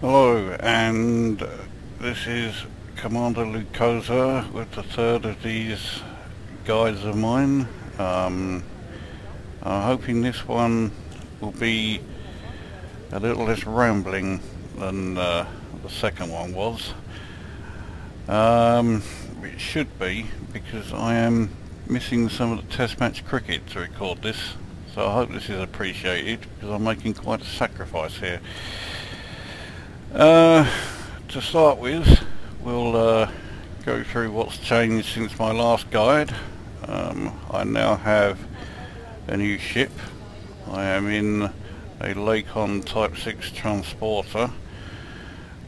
Hello, and this is Commander Lucosa with the third of these guides of mine. I'm hoping this one will be a little less rambling than the second one was. It should be, because I am missing some of the test match cricket to record this, so I hope this is appreciated, because I'm making quite a sacrifice here. To start with, we'll go through what's changed since my last guide. I now have a new ship. I am in a Lakon Type-6 Transporter.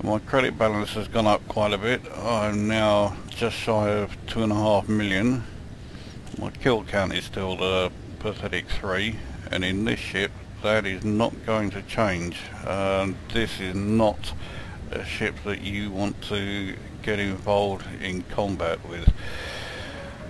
My credit balance has gone up quite a bit. I'm now just shy of 2.5 million. My kill count is still the pathetic 3, and in this ship that is not going to change. This is not a ship that you want to get involved in combat with.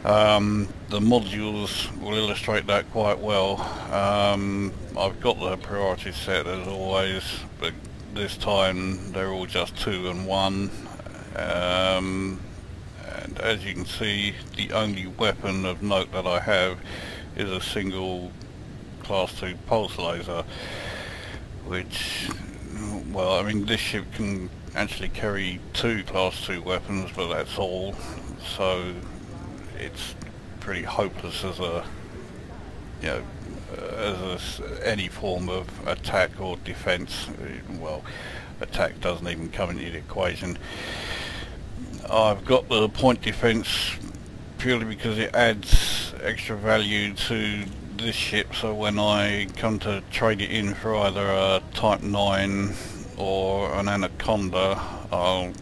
The modules will illustrate that quite well. I've got the priority set as always, but this time they're all just 2 and 1. And as you can see, the only weapon of note that I have is a single Class 2 pulse laser, which, well, I mean, this ship can actually carry 2 Class 2 weapons, but that's all, so it's pretty hopeless as a, you know, any form of attack or defense. Well, attack doesn't even come into the equation. I've got the point defense purely because it adds extra value to this ship, so when I come to trade it in for either a Type-9 or an Anaconda, I'll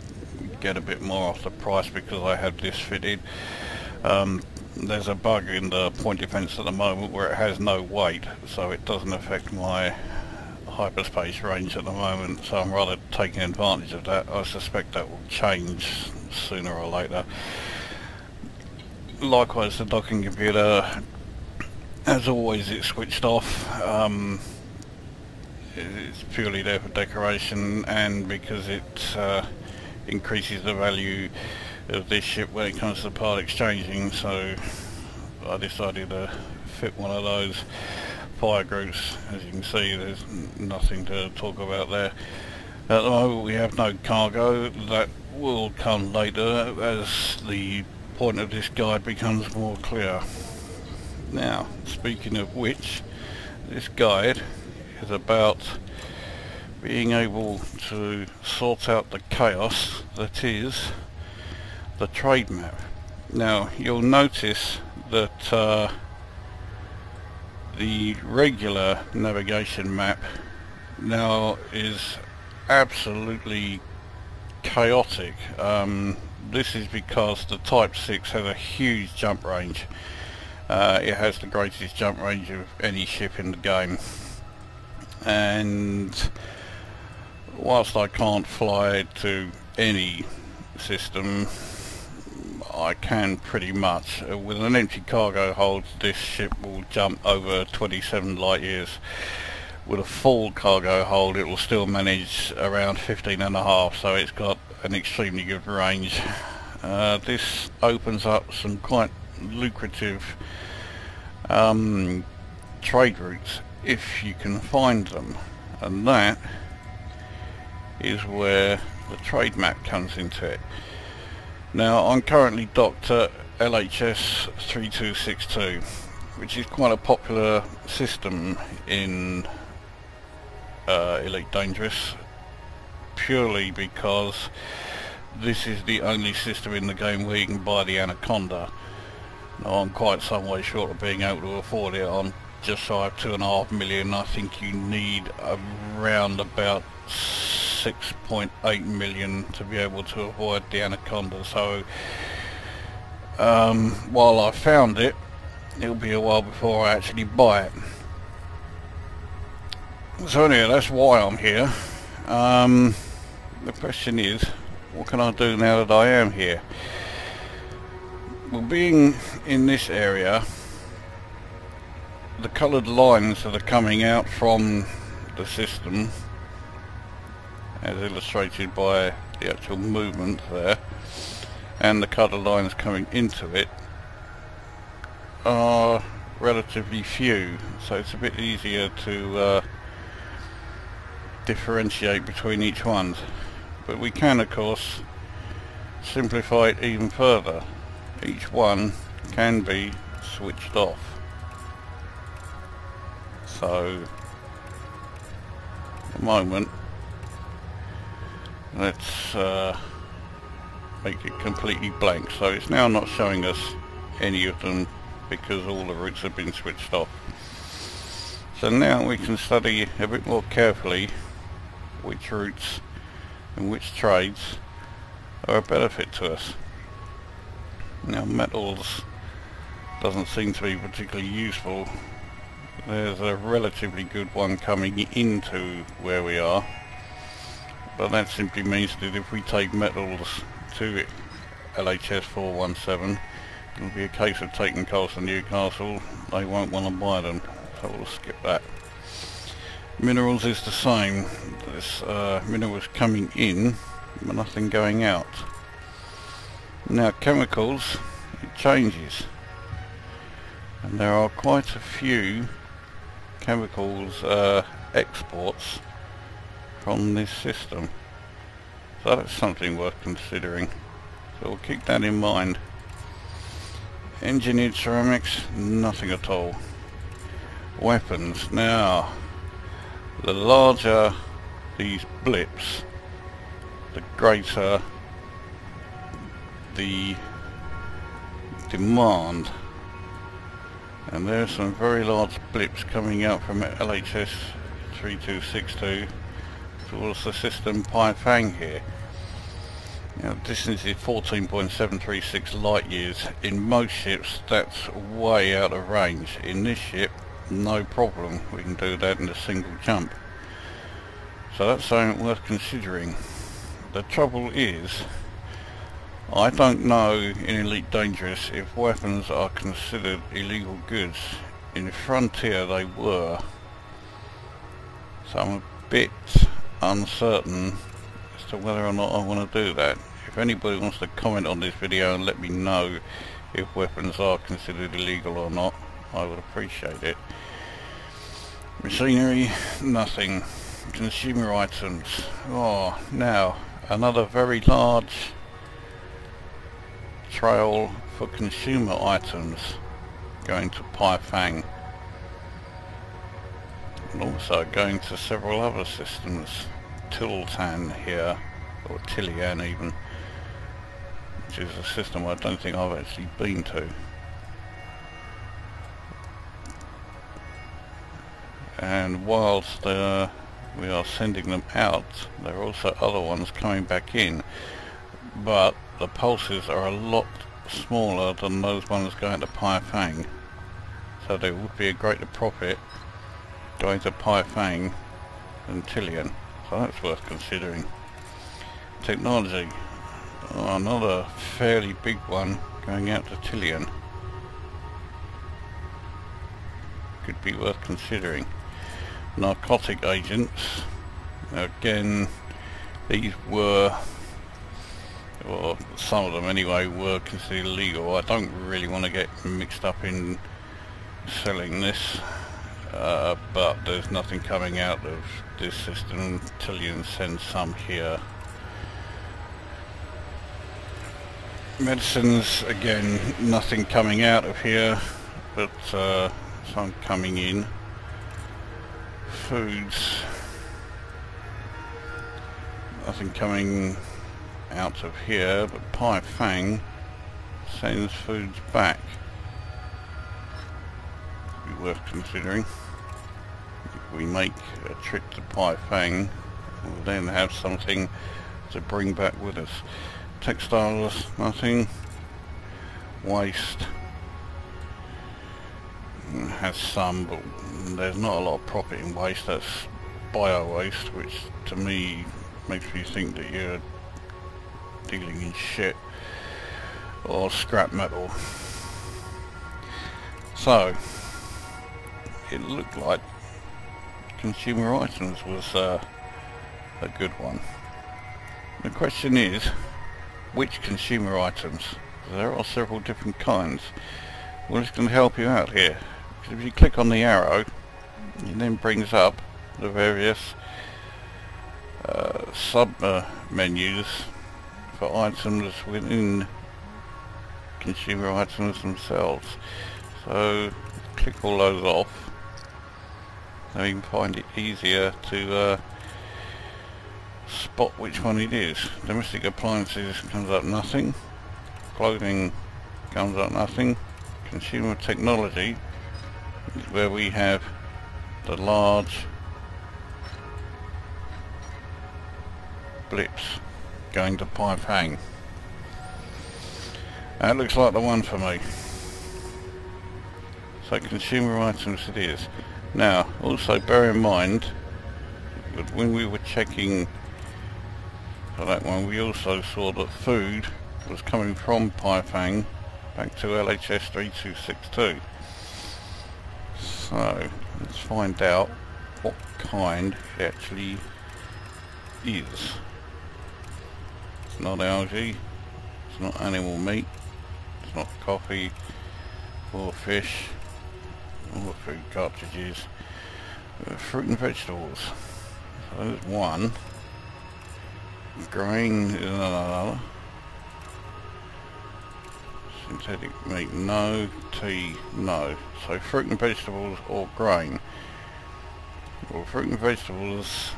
get a bit more off the price because I have this fitted. There's a bug in the point defense at the moment where it has no weight, so it doesn't affect my hyperspace range at the moment, so I'm rather taking advantage of that. I suspect that will change sooner or later. Likewise, the docking computer, as always, it's switched off. It's purely there for decoration, and because it increases the value of this ship when it comes to part exchanging, so I decided to fit one of those fire groups. As you can see, there's nothing to talk about there. At the moment we have no cargo. That will come later as the point of this guide becomes more clear. Now, speaking of which, this guide is about being able to sort out the chaos that is the trade map. Now, you'll notice that the regular navigation map now is absolutely chaotic. This is because the Type-6 has a huge jump range. It has the greatest jump range of any ship in the game, and whilst I can't fly to any system, I can pretty much. With an empty cargo hold, this ship will jump over 27 light years. With a full cargo hold, it will still manage around 15.5, so it's got an extremely good range. This opens up some quite lucrative trade routes if you can find them, and that is where the trade map comes into it. Now, I'm currently docked at LHS 3262, which is quite a popular system in Elite Dangerous, purely because this is the only system in the game where you can buy the Anaconda. Now, I'm quite some way short of being able to afford it. I'm just shy of 2.5 million. I think you need around about 6.8 million to be able to avoid the Anaconda. So while I found it, it'll be a while before I actually buy it. So anyway, that's why I'm here. The question is, what can I do now that I am here? Well, being in this area, the coloured lines that are coming out from the system as illustrated by the actual movement there, and the colour lines coming into it are relatively few, so it's a bit easier to differentiate between each one. But we can of course simplify it even further. Each one can be switched off. So at the moment, let's make it completely blank. So it's now not showing us any of them because all the routes have been switched off. So now we can study a bit more carefully which routes and which trades are a benefit to us. Now metals doesn't seem to be particularly useful. There's a relatively good one coming into where we are, but that simply means that if we take metals to LHS 417, it'll be a case of taking coals to Newcastle. They won't want to buy them, so we'll skip that. Minerals is the same. There's minerals coming in, but nothing going out. Now chemicals, it changes, and there are quite a few chemicals exports from this system, so that's something worth considering, so we'll keep that in mind. Engineered ceramics, nothing at all. Weapons, now the larger these blips, the greater the demand, and there are some very large blips coming out from LHS 3262 towards the system Pi-Fang here. Now distance is 14.736 light years. In most ships that's way out of range. In this ship, no problem, we can do that in a single jump. So that's something worth considering. The trouble is, I don't know in Elite Dangerous if weapons are considered illegal goods. In Frontier they were, so I'm a bit uncertain as to whether or not I want to do that. If anybody wants to comment on this video and let me know if weapons are considered illegal or not, I would appreciate it. Machinery, nothing. Consumer items, oh, now another very large trail for consumer items going to Pi-Fang, and also going to several other systems. Tiltan here, or Tilian even, which is a system I don't think I've actually been to. And whilst we are sending them out, there are also other ones coming back in, but the pulses are a lot smaller than those ones going to Pi-Fang, so there would be a greater profit going to Pi-Fang than Tilian, so that's worth considering. Technology, oh, another fairly big one going out to Tilian, could be worth considering. Narcotic agents, again these were, or some of them anyway, were considered illegal. I don't really want to get mixed up in selling this, but there's nothing coming out of this system. Tilian sends some here. Medicines, again, nothing coming out of here, but some coming in. Foods, nothing coming out of here, but Pi-Fang sends foods back. Could be worth considering. If we make a trip to Pi-Fang, we'll then have something to bring back with us. Textiles, nothing. Waste has some, but there's not a lot of profit in waste. That's bio waste, which to me makes me think that you're dealing in shit or scrap metal. So it looked like consumer items was a good one. The question is, which consumer items? There are several different kinds. Well, it's going to help you out here, because if you click on the arrow, it then brings up the various sub menus for items within consumer items themselves. So click all those off, so you can find it easier to spot which one it is. Domestic appliances comes up nothing, clothing comes up nothing, consumer technology is where we have the large blips going to Pi-Fang. That looks like the one for me. So consumer items it is. Now also bear in mind that when we were checking for that one, we also saw that food was coming from Pi-Fang back to LHS 3262. So let's find out what kind it actually is. It's not algae, it's not animal meat, it's not coffee or fish or food cartridges, fruit and vegetables. So there's one. Grain is another. Synthetic meat no, tea no. So fruit and vegetables or grain. Well, fruit and vegetables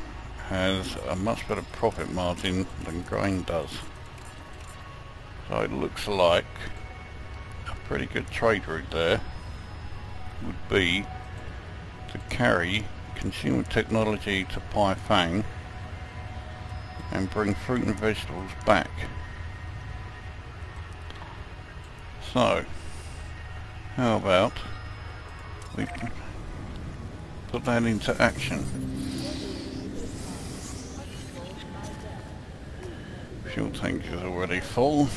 has a much better profit margin than grain does. So it looks like a pretty good trade route there would be to carry consumer technology to Pi-Fang and bring fruit and vegetables back. So how about we put that into action? Fuel tank is already full.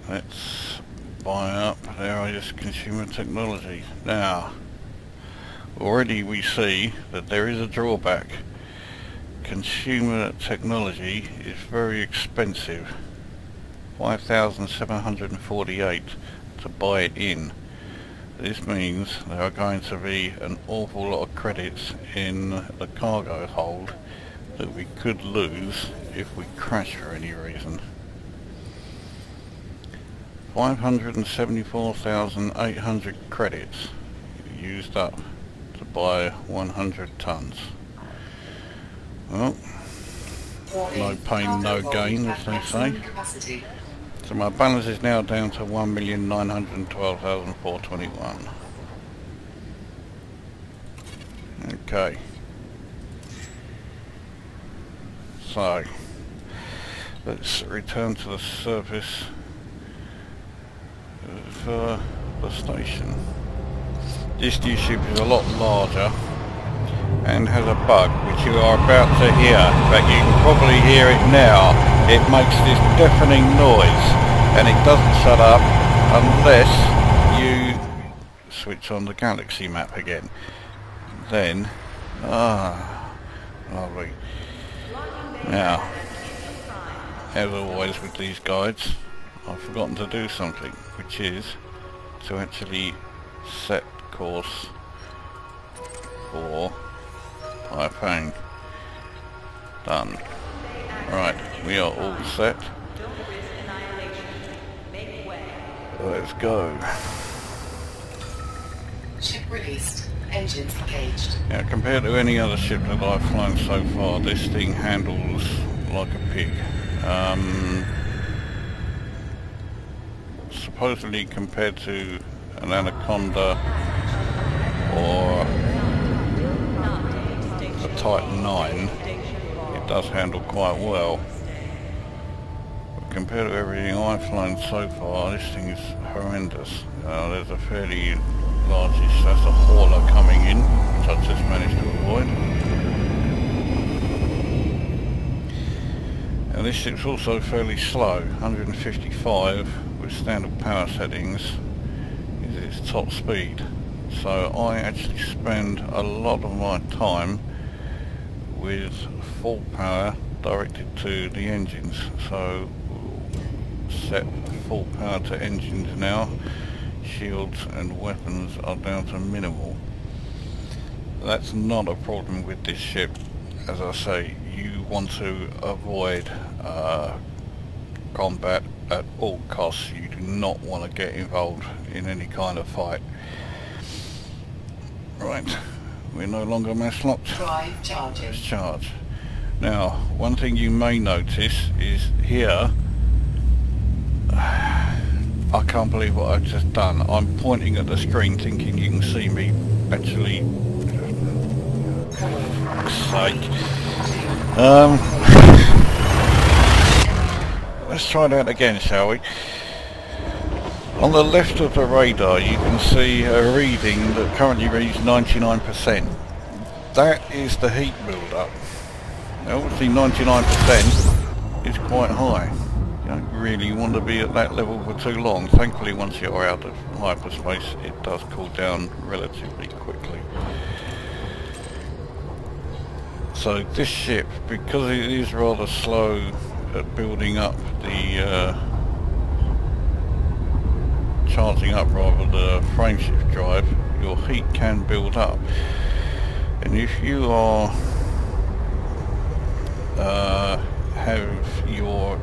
Let's buy up. There is consumer technology. Now already we see that there is a drawback. Consumer technology is very expensive. 5,748 to buy it in. This means there are going to be an awful lot of credits in the cargo hold that we could lose if we crash for any reason. 574,800 credits used up to buy 100 tons. Well, no pain, no gain, as they say. So my balance is now down to 1,912,421. Okay. So let's return to the surface of the station. This new ship is a lot larger and has a bug which you are about to hear. In fact, you can probably hear it now. It makes this deafening noise and it doesn't shut up unless you switch on the galaxy map again. Then, lovely. Now, as always with these guides, I've forgotten to do something, which is to actually set course for Pi-Fang. Done. Right, we are all set. Let's go. Ship released. Engines engaged. Now, compared to any other ship that I've flown so far, this thing handles like a pig. Supposedly compared to an Anaconda or a Type-9, it does handle quite well. But compared to everything I've flown so far, this thing is horrendous. There's a fairly large-ish, that's a hauler coming in, which I've just managed to avoid. And this ship's also fairly slow. 155 with standard power settings is its top speed. So I actually spend a lot of my time with full power directed to the engines. So we'll set full power to engines now. Shields and weapons are down to minimal. That's not a problem with this ship. As I say, you want to avoid combat at all costs. You do not want to get involved in any kind of fight. Right, we're no longer mass locked. Drive charging. Let's charge. Now, one thing you may notice is here, I can't believe what I've just done. I'm pointing at the screen thinking you can see me actually. For fuck's sake. Let's try that again, shall we? On the left of the radar you can see a reading that currently reads 99%. That is the heat build-up. Now obviously 99% is quite high. You don't really want to be at that level for too long. Thankfully once you're out of hyperspace it does cool down relatively quickly. So this ship, because it is rather slow at building up the charging up rather the frameshift drive, your heat can build up, and if you are have your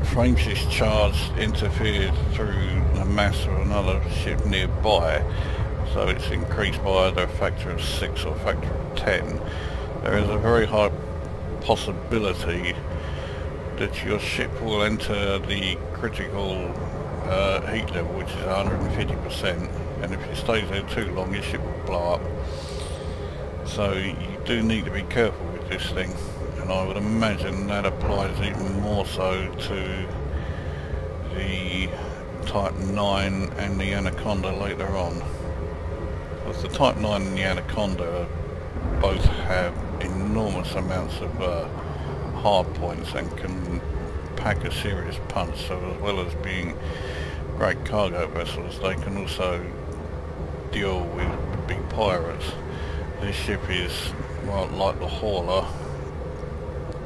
frameshift charge interfered through the mass of another ship nearby, so it's increased by either a factor of 6 or a factor of 10, there is a very high possibility that your ship will enter the critical heat level, which is 150%, and if it stays there too long your ship will blow up. So you do need to be careful with this thing, and I would imagine that applies even more so to the Type 9 and the Anaconda later on. Because the Type 9 and the Anaconda both have enormous amounts of hard points and can pack a serious punch, so as well as being great cargo vessels they can also deal with big pirates. This ship is, well, like the Hauler,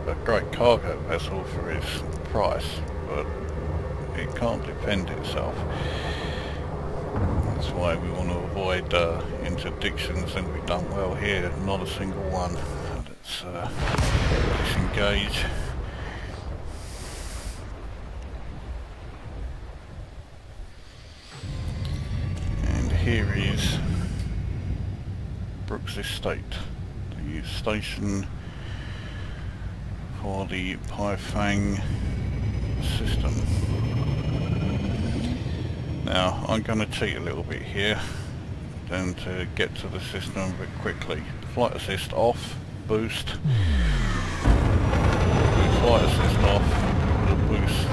a great cargo vessel for its price, but it can't defend itself. That's why we want to avoid interdictions, and we've done well here, not a single one. Let's disengage. And here is Brooks Estate, the station for the Pi-Fang system. Now I'm going to cheat a little bit here then to get to the system a bit quickly. Flight assist off, boost. Flight assist off, the boost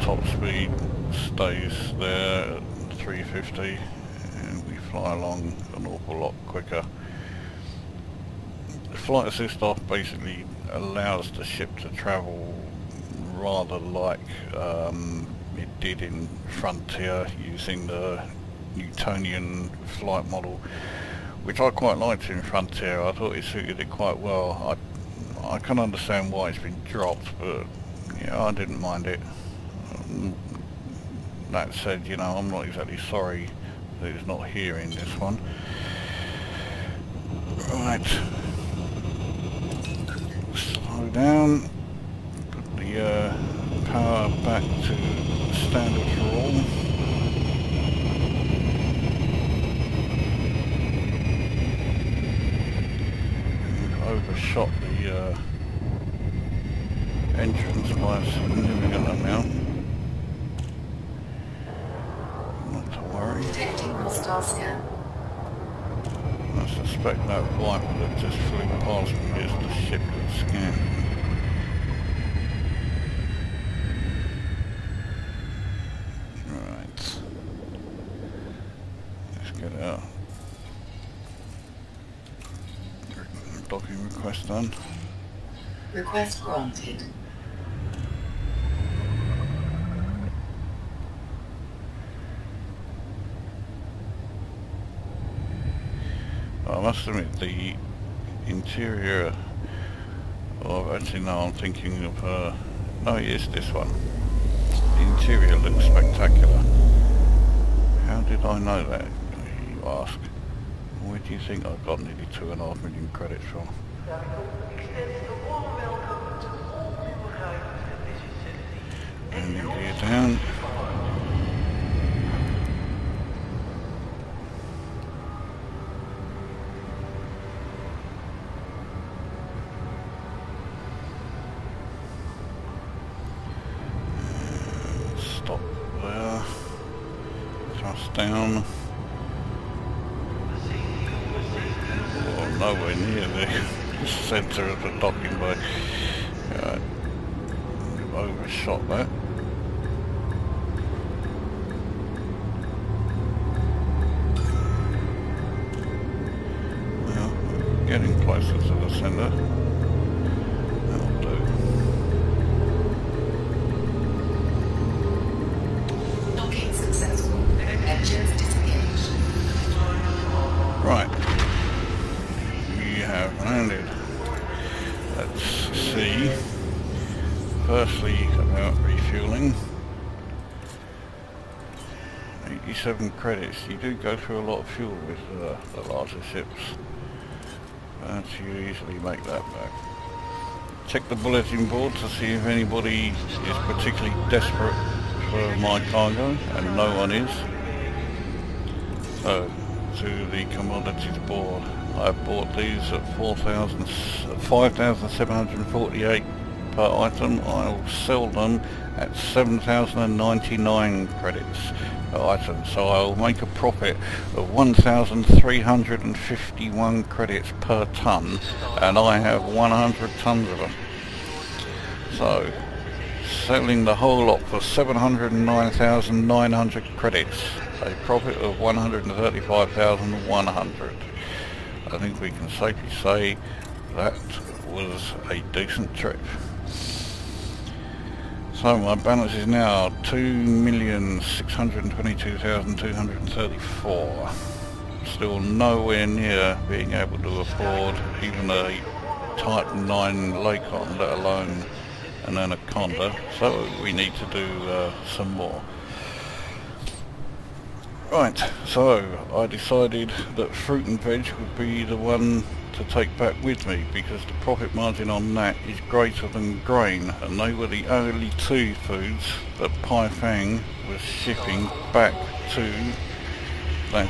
top speed stays there at 350 and we fly along an awful lot quicker. The flight assist off basically allows the ship to travel rather like it did in Frontier, using the Newtonian flight model, which I quite liked in Frontier. I thought it suited it quite well. I can understand why it's been dropped, but yeah, I didn't mind it. That said, you know, I'm not exactly sorry that it's not here in this one. Right, slow down, put the power back to standard for all. Overshot the entrance by a significant amount. Not to worry. Detecting hostile scan. I suspect that Viper that just flew past me is the ship that scanned. Right. Let's get out. Docking request done. Request granted. I must admit, the interior. Oh, actually no, I'm thinking of, no, it's this one. The interior looks spectacular. How did I know that, you ask? Where do you think I got nearly 2.5 million credits from? And Nvidia down. Stop there. Thrust down. Oh, nowhere near the centre of the docking bay. Overshot that. Well, getting closer to the centre. That'll do. Docking successful. Engines disengaged. Right. We have landed. Let's see. Firstly, about refueling. 87 credits. You do go through a lot of fuel with the larger ships, but you easily make that back. Check the bulletin board to see if anybody is particularly desperate for my cargo, and no one is. So, to the commodities board. I bought these at 5,748 per item. I'll sell them at 7,099 credits per item, so I'll make a profit of 1,351 credits per ton, and I have 100 tons of them. So selling the whole lot for 709,900 credits, a profit of 135,100. I think we can safely say that was a decent trip. So my balance is now 2,622,234. Still nowhere near being able to afford even a Type-9 Lakon, let alone an Anaconda. So we need to do some more. Right, so I decided that fruit and veg would be the one to take back with me, because the profit margin on that is greater than grain, and they were the only two foods that Pi-Fang was shipping back to that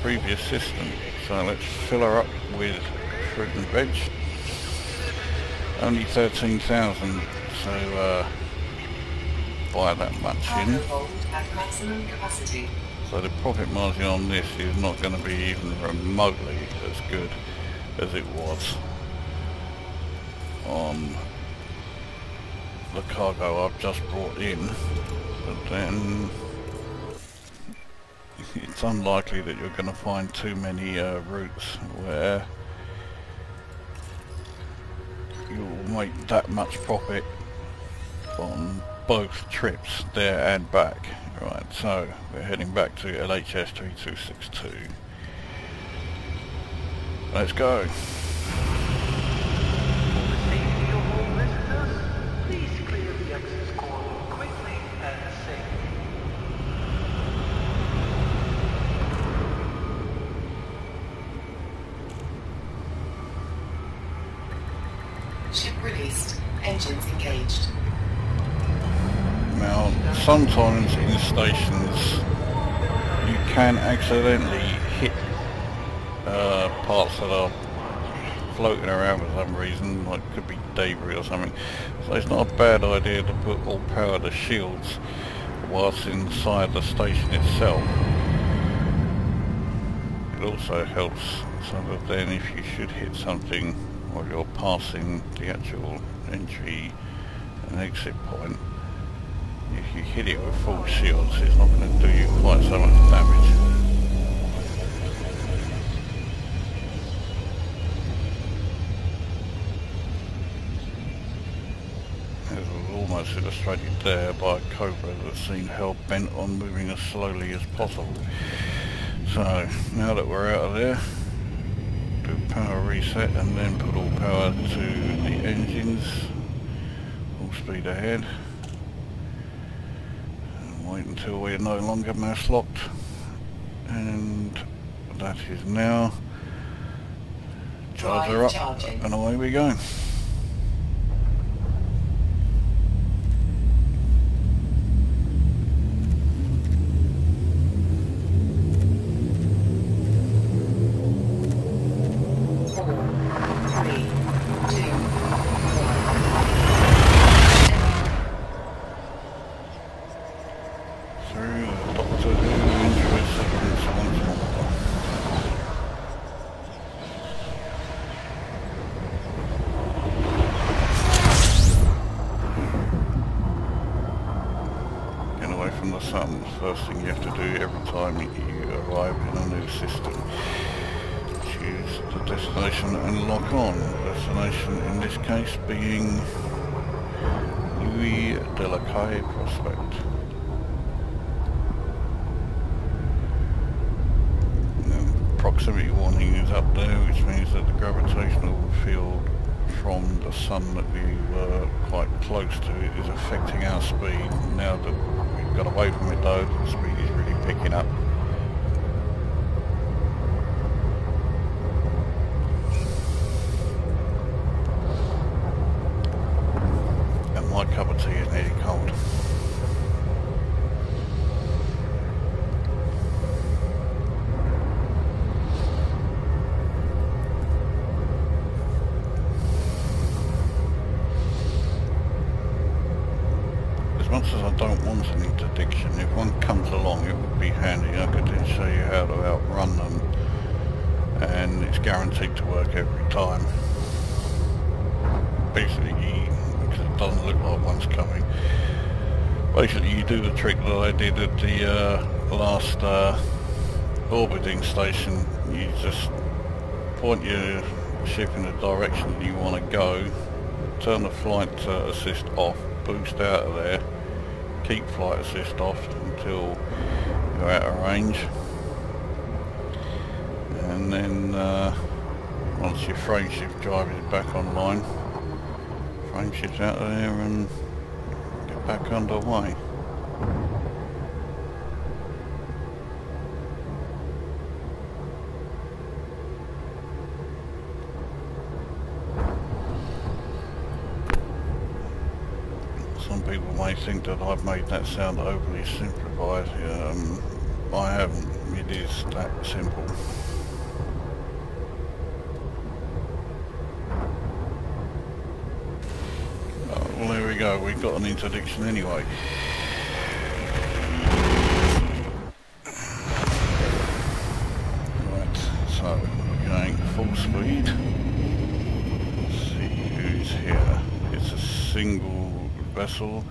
previous system. So let's fill her up with fruit and veg. Only 13,000, so buy that much in. At maximum capacity. So the profit margin on this is not going to be even remotely as good as it was on the cargo I've just brought in. But then it's unlikely that you're going to find too many routes where you'll make that much profit on both trips there and back. Right, so we're heading back to LHS 3262. Let's go. Please clear the access corridor quickly and safely. Ship released. Engines engaged. Now, sometimes in stations you can accidentally hit parts that are floating around for some reason, like could be debris or something. So it's not a bad idea to put all power to shields whilst inside the station itself. It also helps so that then if you should hit something while you're passing the actual entry and exit point, if you hit it with full shields, it's not going to do you quite so much damage. As was almost illustrated there by a Cobra that seemed hell-bent on moving as slowly as possible. So, now that we're out of there, do power reset and then put all power to the engines, full speed ahead, and wait until we're no longer mouse locked, and that is now. Charger up and away we go. From the sun. First thing you have to do every time you arrive in a new system. Choose the destination and lock on. Destination in this case being Louis de la Caille Prospect. And proximity warning is up there, which means that the gravitational field from the sun that we were quite close to is affecting our speed. Now that we've got away from it though, the speed is really picking up. And my cup of tea is nearly cold. As much as I don't want an interdiction, if one comes along it would be handy. I could then show you how to outrun them, and it's guaranteed to work every time. Basically, because it doesn't look like one's coming. Basically you do the trick that I did at the last orbiting station. You just point your ship in the direction that you want to go, turn the flight assist off, boost out of there, keep flight assist off until you're out of range, and then once your frame shift drive is back online, frame shift out of there and get back underway. Some people may think that I've made that sound overly simplified. I haven't. It is that simple. Well, there we go. We've got an interdiction anyway. Right, so we're going full speed. Let's see who's here. It's a single vessel.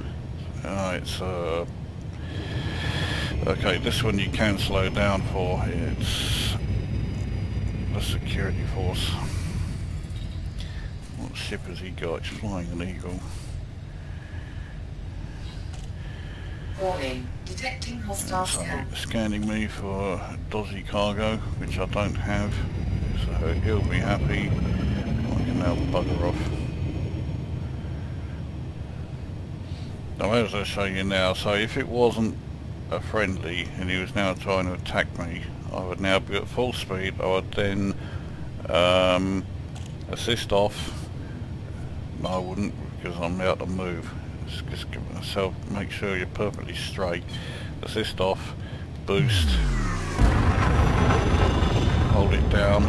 It's okay, this one you can slow down for. It's the security force. What ship has he got? He's flying an Eagle. Warning, detecting hostile scan. Scanning me for dodgy cargo, which I don't have, so he'll be happy. I can now bugger off. Now, as I show you now, so if it wasn't a friendly and he was now trying to attack me, I would now be at full speed. I would then assist off. No, I wouldn't, because I'm out to move. Just give myself, make sure you're perfectly straight. Assist off, boost, hold it down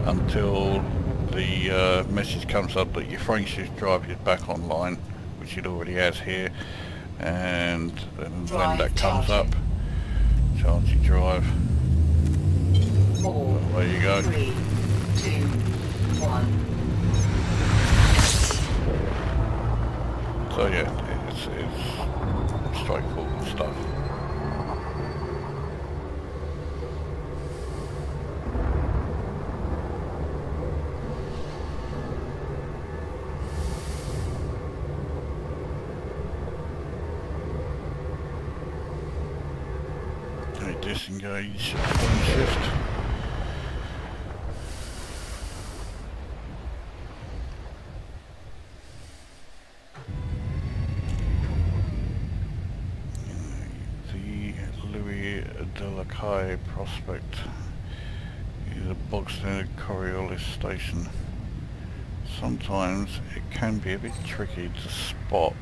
until the message comes up that your frame shift drive is back online, which it already has here, and then when that comes up, charge your drive. 4, there you go. 3, 2, 1. So yeah, it's straightforward stuff. Okay, disengage, frame shift. Okay, Prospect is a bog standard Coriolis station. Sometimes it can be a bit tricky to spot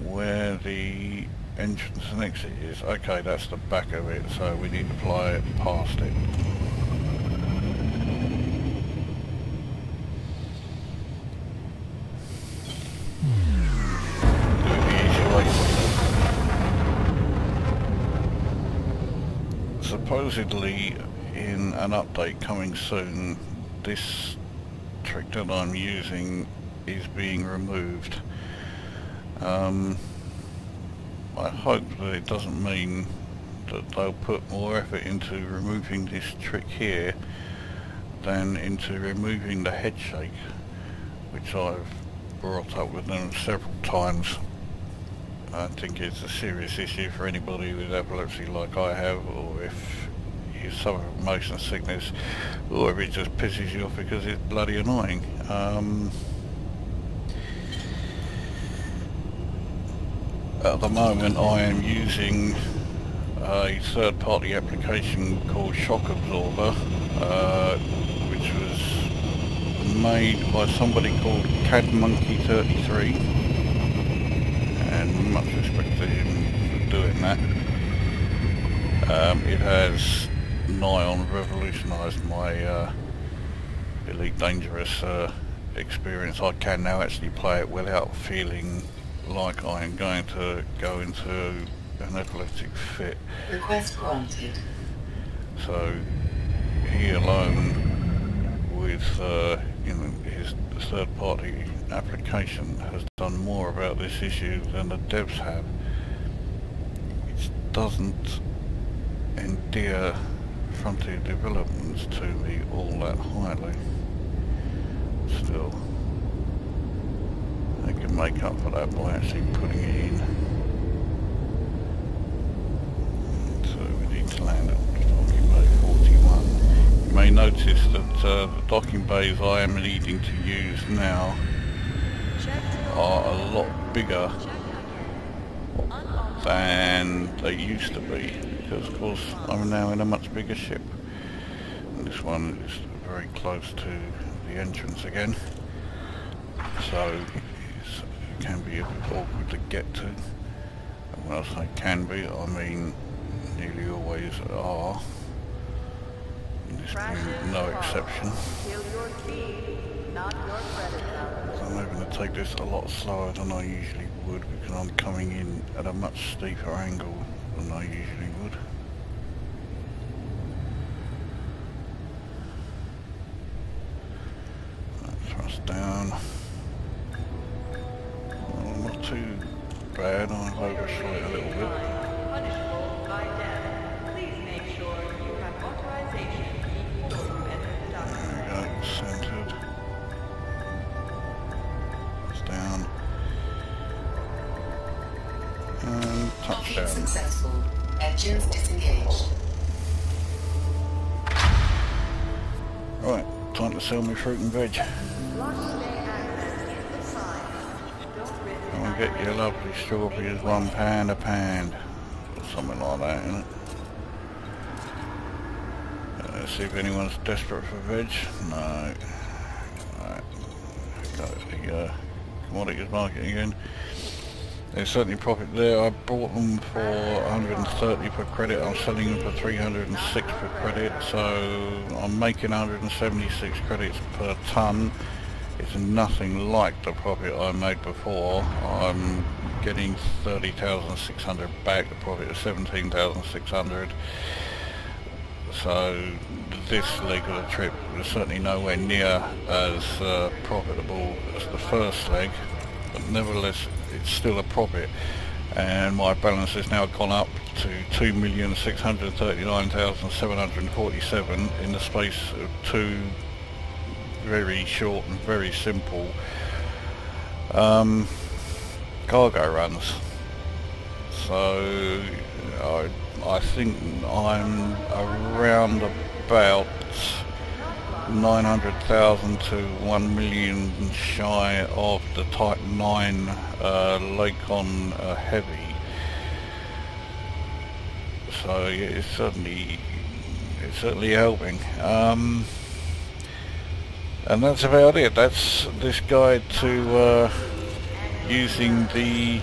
where the entrance and exit is. Okay, that's the back of it, so we need to fly it past it. Do it the easy way. Supposedly, in an update coming soon, this trick that I'm using is being removed. I hope that it doesn't mean that they'll put more effort into removing this trick here than into removing the head shake, which I've brought up with them several times. I think it's a serious issue for anybody with epilepsy like I have, or if you suffer from motion sickness, or if it just pisses you off because it's bloody annoying. At the moment I am using a third-party application called Shock Absorber, which was made by somebody called CADMonkey33, and much respect to him for doing that. It has nigh on revolutionised my Elite Dangerous experience. I can now actually play it without feeling like I am going to go into an epileptic fit. Request granted. So he alone, with his third-party application, has done more about this issue than the devs have. It doesn't endear frontier developments to me all that highly. Still, I can make up for that by actually putting it in. So we need to land at docking bay 41. You may notice that the docking bays I am needing to use now are a lot bigger than they used to be, because of course I'm now in a much bigger ship. And this one is very close to the entrance again, so it can be a bit awkward to get to. And when I say can be, I mean nearly always are. And this being no exception. I'm hoping to take this a lot slower than I usually would, because I'm coming in at a much steeper angle than I usually would. Thrust down. Oh, not too bad, I've overshot it a little bit. There we go, centered. It's down. And touchdown. Successful. Engines disengaged. Right, time to sell me fruit and veg. I'll get your lovely strawberries £1 a pound, or something like that, innit? Let's see if anyone's desperate for veg. No. Right. Go to the commodities market again. There's certainly profit there. I bought them for 130 per credit. I'm selling them for 306 per credit, so I'm making 176 credits per ton. It's nothing like the profit I made before. I'm getting 30,600 back, the profit of 17,600. So this leg of the trip was certainly nowhere near as profitable as the first leg, but nevertheless it's still a profit, and my balance has now gone up to 2,639,747 in the space of two very short and very simple cargo runs. So I think I'm around about 900,000 to 1 million shy of the Type-9 Lakon Heavy. so yeah, it's certainly helping. And that's about it. That's this guide to using the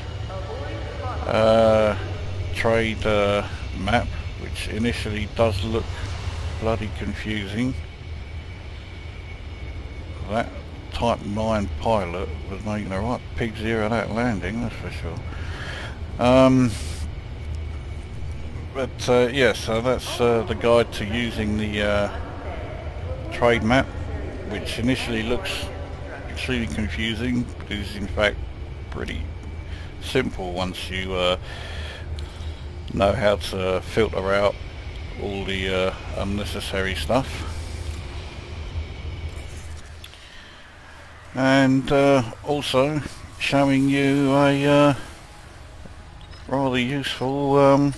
trade map, which initially does look bloody confusing. That Type 9 pilot was making a right pig's ear of that landing, that's for sure. Yeah, so that's the guide to using the trade map, which initially looks extremely confusing, but is in fact pretty simple once you know how to filter out all the unnecessary stuff. And also showing you a rather useful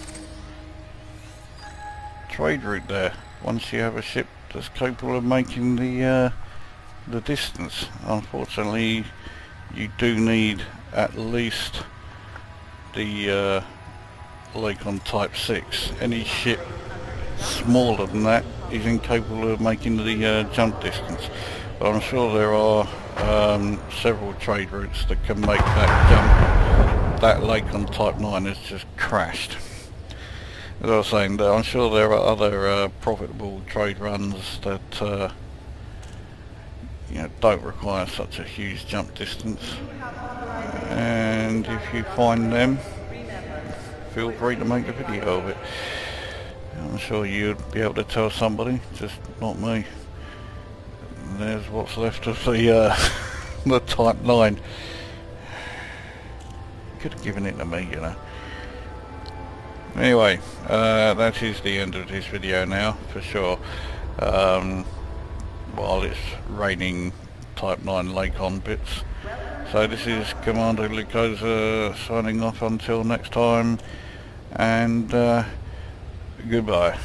trade route there, once you have a ship that's capable of making the distance. Unfortunately, you do need at least the Lakon Type-6. Any ship smaller than that is incapable of making the jump distance. But I'm sure there are several trade routes that can make that jump. That Lakon Type-9 has just crashed. As I was saying, I'm sure there are other profitable trade runs that you know, don't require such a huge jump distance, and if you find them, feel free to make a video of it. I'm sure you'd be able to tell somebody, just not me. And there's what's left of the the Type 9. Could have given it to me, you know. Anyway, that is the end of this video now, for sure. While it's raining Type 9 Lakon bits. So this is Commander Lucosa signing off until next time, and goodbye.